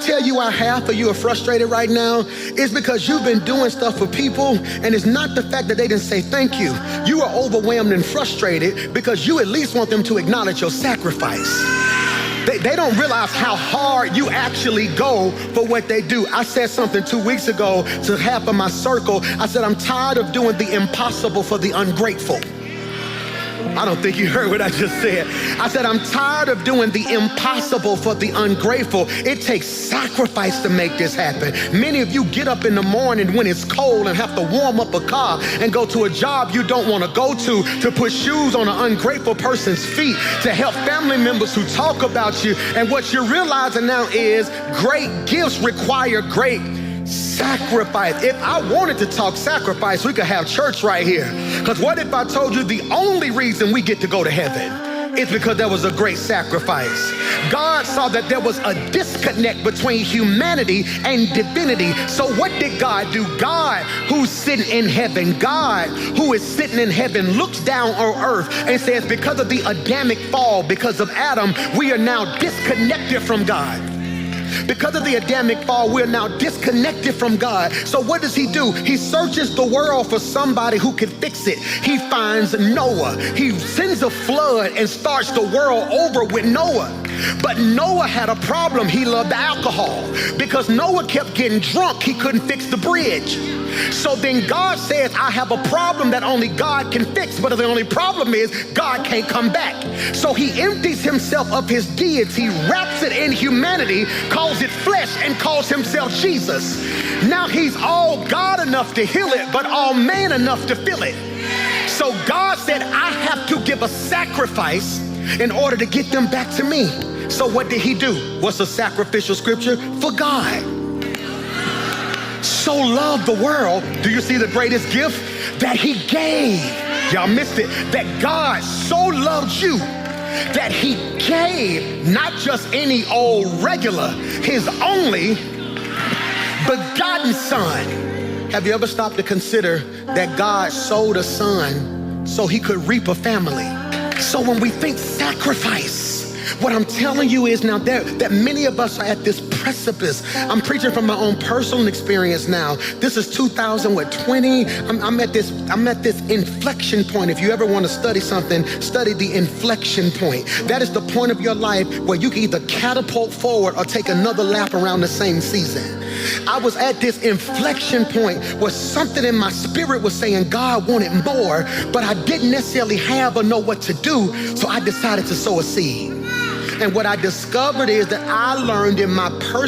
tell you why half of you are frustrated right now? It's because you've been doing stuff for people, and it's not the fact that they didn't say thank you. You are overwhelmed and frustrated because you at least want them to acknowledge your sacrifice. They don't realize how hard you actually go for what they do. I said something 2 weeks ago to half of my circle. I said, I'm tired of doing the impossible for the ungrateful. I don't think you heard what I just said. I said, I'm tired of doing the impossible for the ungrateful. It takes sacrifice to make this happen. Many of you get up in the morning when it's cold and have to warm up a car and go to a job you don't want to go to put shoes on an ungrateful person's feet, to help family members who talk about you. And what you're realizing now is great gifts require great sacrifice. If I wanted to talk sacrifice, we could have church right here. Because what if I told you the only reason we get to go to heaven is because there was a great sacrifice? God saw that there was a disconnect between humanity and divinity. So what did God do? God, who's sitting in heaven, God, who is sitting in heaven, looks down on earth and says, because of the Adamic fall, because of Adam, we are now disconnected from God. Because of the Adamic fall, we're now disconnected from God. So what does he do? He searches the world for somebody who can fix it. He finds Noah. He sends a flood and starts the world over with Noah. But Noah had a problem. He loved alcohol. Because Noah kept getting drunk, he couldn't fix the bridge. So then God says, I have a problem that only God can fix, but the only problem is God can't come back. So he empties himself of his deity, wraps it in humanity, calls it flesh, and calls himself Jesus. Now he's all God enough to heal it, but all man enough to fill it. So God said, I have to give a sacrifice in order to get them back to me. So what did he do? What's a sacrificial scripture? For God so loved the world. Do you see the greatest gift? That he gave. Y'all missed it. That God so loved you that he gave not just any old regular, his only begotten son. Have you ever stopped to consider that God sold a son so he could reap a family? So when we think sacrifice, what I'm telling you is now that many of us are at this precipice. I'm preaching from my own personal experience now. This is 2020. I'm at this inflection point. If you ever want to study something, study the inflection point. That is the point of your life where you can either catapult forward or take another lap around the same season. I was at this inflection point where something in my spirit was saying God wanted more, but I didn't necessarily have or know what to do, so I decided to sow a seed. And what I discovered is that I learned in my personal